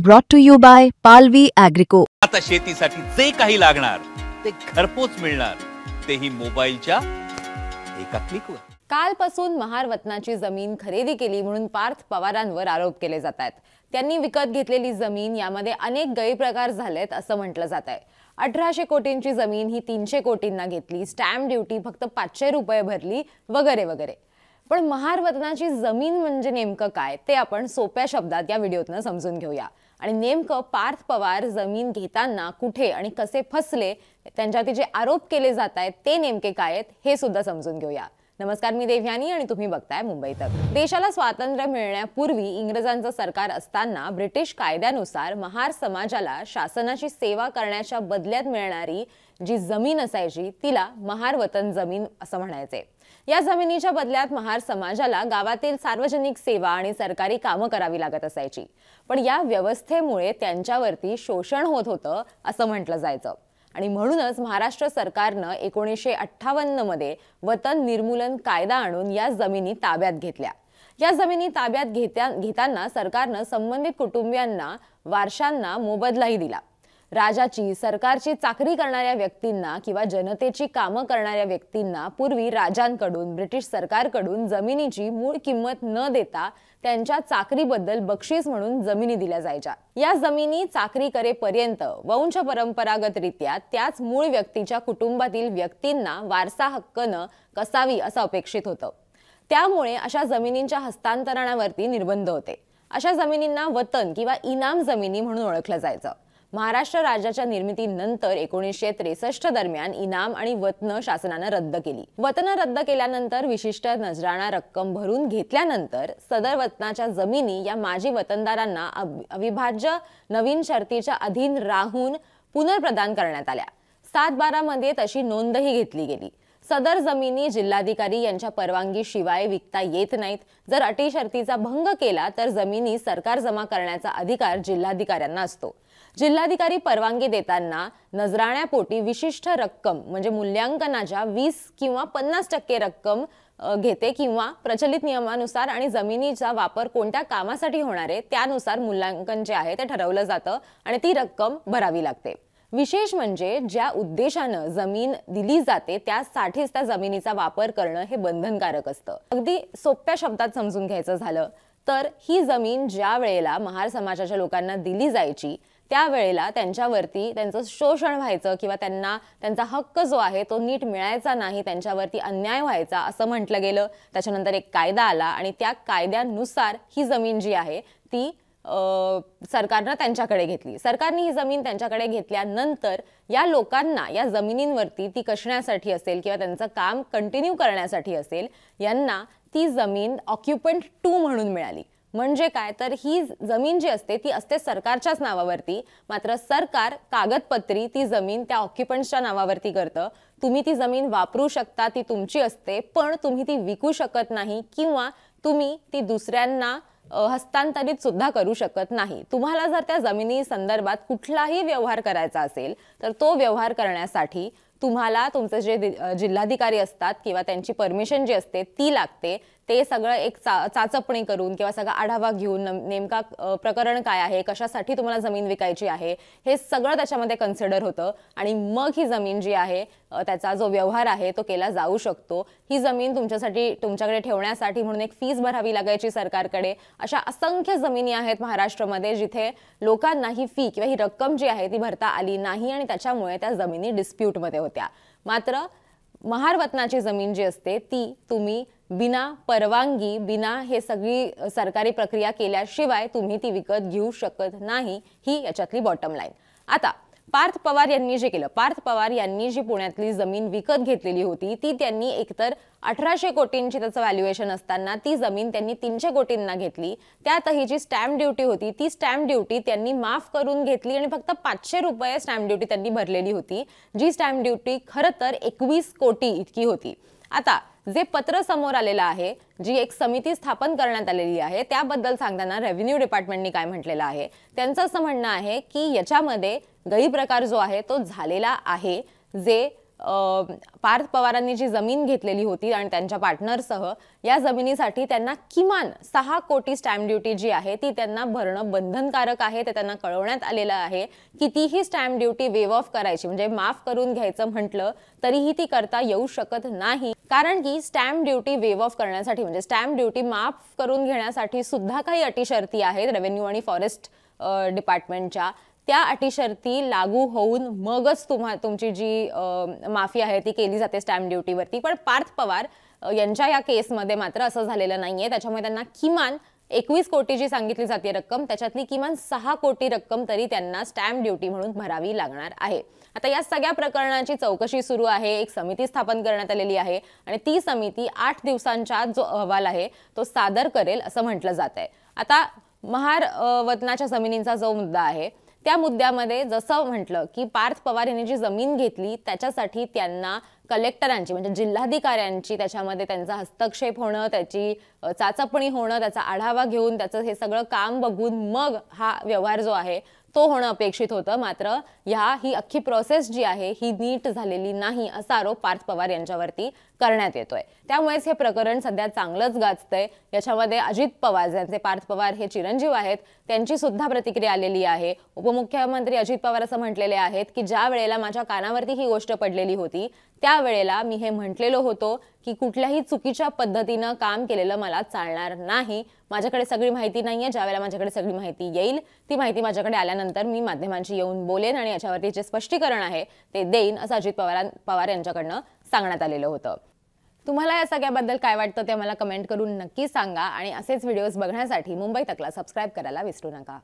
Brought to you by Palvi Agrico. आता शेतीसाठी जे काही लागणार ते घरपोच मिळणार, तेही मोबाईलच्या एका क्लिकवर। कालपासून महारवतनाची जमीन खरेदी केली म्हणून पार्थ पवारांवर आरोप केले जात आहेत। त्यांनी विकत घेतलेली जमीन यामध्ये अनेक गैरप्रकार झालेत असं म्हटलं जात आहे। 1800 कोटींची जमीन ही 300 कोटींना घेतली, स्टॅम्प ड्युटी फक्त 500 रुपये भरली वगैरे वगैरे। पण महारवतनाची जमीन म्हणजे नेमकं काय ते आपण सोप्या शब्दात या व्हिडिओतनं समजून घेऊया आणि नेमकं पार्थ पवार जमीन घेताना कुठे आणि कसे फसले, त्यांच्यावरती जे आरोप केले जात आहेत ते नेमके काय आहेत हे सुद्धा समजून घेऊया। नमस्कार, मी देवयानी आणि तुम्ही बघताय मुंबई तक। देशाला स्वातंत्र्य मिळण्यापूर्वी इंग्रजांचं सरकार असताना ब्रिटिश कायद्यानुसार महार समाजाला शासनाची सेवा करण्याच्या बदल्यात मिळणारी जी जमीन असायची तिला महारवतन जमीन असं म्हणायचे। या जमिनीच्या बदल्यात महार समाजाला गावातील सार्वजनिक सेवा आणि सरकारी कामं करावी लागत असायची। पण या व्यवस्थेमुळे त्यांच्यावरती शोषण होत होतं असं म्हटलं जायचं आणि म्हणूनच महाराष्ट्र सरकारनं 1958 मध्ये वतन निर्मूलन कायदा आणून या जमिनी ताब्यात घेतल्या। या जमिनी ताब्यात घेताना सरकारनं संबंधित कुटुंबियांना वारशांना मोबदलाही दिला। राजाची सरकारची चाकरी करणाऱ्या व्यक्तींना किंवा जनतेची कामं करणाऱ्या व्यक्तींना पूर्वी राजांकडून ब्रिटिश सरकारकडून जमिनीची मूळ किंमत न देता त्यांच्या चाकरीबद्दल बक्षीस म्हणून जमिनी दिल्या जायच्या। या जमिनी चाकरी करेपर्यंत वंश परंपरागतरित्या त्याच मूळ व्यक्तीच्या कुटुंबातील व्यक्तींना वारसा हक्कनं कसावी असं अपेक्षित होतं। त्यामुळे अशा जमिनींच्या हस्तांतरणावरती निर्बंध होते। अशा जमिनींना वतन किंवा इनाम जमिनी म्हणून ओळखलं जायचं। महाराष्ट्र राज्याच्या निर्मितीनंतर 1963 दरम्यान इनाम आणि वतन शासनानं रद्द केली। वतन रद्द केल्यानंतर विशिष्ट नजराणा रक्कम भरून घेतल्यानंतर सदर वतनाच्या जमिनी या माजी वतनदारांना अविभाज्य नवीन शर्तीच्या अधीन राहून पुनर्प्रदान करण्यात आल्या। 7/12 मध्ये तशी नोंदही घेतली गेली। सदर जमिनी जिल्हाधिकारी यांच्या परवानगीशिवाय विकता येत नाहीत। जर अटी शर्तीचा भंग केला तर जमिनी सरकार जमा करण्याचा अधिकार जिल्हाधिकाऱ्यांना असतो। जिल्हाधिकारी परवानगी देताना नजराण्यापोटी विशिष्ट रक्कम म्हणजे मूल्यांकनाच्या 20 किंवा 50% रक्कम घेते किंवा प्रचलित नियमानुसार आणि जमिनीचा वापर कोणत्या कामासाठी होणार आहे त्यानुसार मूल्यांकन जे आहे ते ठरवलं जातं आणि ती रक्कम भरावी लागते। विशेष म्हणजे ज्या उद्देशानं जमीन दिली जाते त्यासाठीच त्या जमिनीचा वापर करणं हे बंधनकारक असतं। अगदी सोप्या शब्दात समजून घ्यायचं झालं तर ही जमीन ज्या वेळेला महार समाजाच्या लोकांना दिली जायची त्यावेळेला त्यांच्यावरती त्यांचं शोषण व्हायचं किंवा त्यांना त्यांचा हक्क जो आहे तो नीट मिळायचा नाही, त्यांच्यावरती अन्याय व्हायचा असं म्हटलं गेलं। त्याच्यानंतर एक कायदा आला आणि त्या कायद्यानुसार ही जमीन जी आहे ती सरकारनं त्यांच्याकडे घेतली। सरकारने ही जमीन त्यांच्याकडे घेतल्यानंतर या लोकांना या जमिनींवरती ती कसण्यासाठी असेल किंवा त्यांचं काम कंटिन्यू करण्यासाठी असेल यांना ती जमीन ऑक्युपंट 2 म्हणून मिळाली। म्हणजे काय तर ही जमीन जी असते ती असते सरकारच्याच नावावरती, मात्र सरकार कागदपत्री ती जमीन त्या ऑक्युपंट्सच्या नावावरती करतं। तुम्ही ती जमीन वापरू शकता, ती तुमची असते, पण तुम्ही ती विकू शकत नाही किंवा तुम्ही ती दुसऱ्यांना हस्तांतरित सुद्धा करू शकत नाही। तुम्हाला जर त्या जमिनी संदर्भात कुठलाही व्यवहार करायचा असेल तर तो व्यवहार करण्यासाठी तुम्हाला तुमचे जे जिल्हाधिकारी असतात किंवा त्यांची परमिशन जी असते ती लागते। ते सगळं एक चाचपणी करून किंवा सगळा आढावा घेऊन नेमका प्रकरण काय आहे, कशासाठी तुम्हाला जमीन विकायची आहे हे सगळं त्याच्यामध्ये कन्सिडर होतं आणि मग ही जमीन जी आहे त्याचा जो व्यवहार आहे तो केला जाऊ शकतो। ही जमीन तुमच्याकडे ठेवण्यासाठी म्हणून एक फीस भरावी लागायची सरकारकडे। अशा असंख्य जमिनी आहेत महाराष्ट्रामध्ये जिथे लोकांना ही फी किंवा ही रक्कम जी आहे ती भरता आली नाही आणि त्याच्यामुळे त्या जमिनी डिस्प्यूटमध्ये होत्या। मात्र महारवतनाची जमीन जी असते ती तुम्ही बिना परवानगी बिना हे सगळी सरकारी प्रक्रिया केल्याशिवाय तुम्ही ती विकत घेऊ शकत नाही, ही याच्यातली बॉटम लाईन। आता पार्थ पवार यांनी जे केलं, पार्थ पवार यांनी जी पुण्यातली जमीन विकत घेतलेली होती ती त्यांनी एकतर 1800 कोटींची त्याचं व्हॅल्युएशन असताना ती जमीन त्यांनी 300 कोटींना घेतली। त्यातही जी स्टॅम्प ड्युटी होती ती स्टॅम्प ड्युटी त्यांनी माफ करून घेतली आणि फक्त 500 रुपये स्टॅम्प ड्युटी त्यांनी भरलेली होती, जी स्टॅम्प ड्युटी खरं तर 21 कोटी इतकी होती। आता जे पत्र समोर आलेलं आहे, जी एक समिती स्थापन करण्यात आलेली आहे त्याबद्दल सांगताना रेव्हेन्यू डिपार्टमेंटने काय म्हटलेलं आहे त्यांचं असं म्हणणं आहे की याच्यामध्ये गैरप्रकार जो आहे तो झालेला आहे। जे पार्थ पवारांनी जी जमीन घेतलेली होती आणि त्यांच्या पार्टनरसह या जमिनीसाठी त्यांना किमान 6 कोटी स्टॅम्प ड्युटी जी आहे ती त्यांना भरणं बंधनकारक आहे, ते त्यांना कळवण्यात आलेलं आहे. कितीही स्टॅम्प ड्युटी वेव ऑफ करायची म्हणजे माफ करून घ्यायचं म्हटलं तरीही ती करता येऊ शकत नाही, कारण की स्टॅम्प ड्युटी वेव ऑफ करण्यासाठी म्हणजे स्टॅम्प ड्युटी माफ करून घेण्यासाठी सुद्धा काही अटी शर्ती आहेत रेव्हेन्यू आणि फॉरेस्ट डिपार्टमेंटच्या. त्या अटी शर्ती लागू होऊन मगच तुमची जी माफी आहे ती केली जाते स्टॅम्प ड्युटीवरती. पण पार्थ पवार यांच्या या केसमध्ये मात्र असं झालेलं नाहीये. त्याच्यामुळे त्यांना किमान 21 कोटी जी सांगितली जाते रक्कम त्याच्यातली किमान 6 कोटी रक्कम तरी त्यांना स्टॅम्प ड्युटी म्हणून भरावी लागणार आहे. आता या सगळ्या प्रकरणाची चौकशी सुरू आहे. एक समिती स्थापन करण्यात आलेली आहे आणि ती समिती 8 दिवसांच्या जो अहवाल आहे तो सादर करेल असं म्हटलं जात आहे. आता महार वतनाच्या जमिनींचा जो मुद्दा आहे त्या मुद्द्यामध्ये जसं म्हटलं की पार्थ पवार यांनी जी जमीन घेतली त्याच्यासाठी त्यांना कलेक्टरांची म्हणजे जिल्हाधिकाऱ्यांची त्याच्यामध्ये त्यांचा हस्तक्षेप होणं, त्याची चाचपणी होणं, त्याचा आढावा घेऊन त्याचं हे सगळं काम बघून मग हा व्यवहार जो आहे तो होणं अपेक्षित होतं. मात्र ही अख्खी प्रोसेस जी आहे ही नीट झालेली नाही असा आरोप पार्थ पवार यांच्यावरती करण्यात येतोय. त्यामुळेच हे प्रकरण सध्या चांगलंच गाजतंय. याच्यामध्ये अजित पवार ज्यांचे पार्थ पवार हे चिरंजीव आहेत त्यांची सुद्धा प्रतिक्रिया आलेली आहे. उपमुख्यमंत्री अजित पवार असं म्हटलेले आहेत की ज्या वेळेला माझ्या कानावरती ही गोष्ट पडलेली होती त्यावेळेला मी हे म्हटलेलो होतो की कुठल्याही चुकीच्या पद्धतीनं काम केलेलं मला चालणार नाही. माझ्याकडे सगळी माहिती नाहीये, ज्यावेळेला माझ्याकडे सगळी माहिती येईल ती माहिती माझ्याकडे आल्यानंतर मी माध्यमांशी येऊन बोलेन आणि याच्यावरती जे स्पष्टीकरण आहे ते देईन असं अजित पवार यांच्याकडनं सांगण्यात आलेलं होतं. तुम्हाला या सगळ्याबद्दल काय वाटतं ते मला कमेंट करून नक्की सांगा आणि असेच व्हिडिओज बघण्यासाठी मुंबई तकला सबस्क्राईब करायला विसरू नका.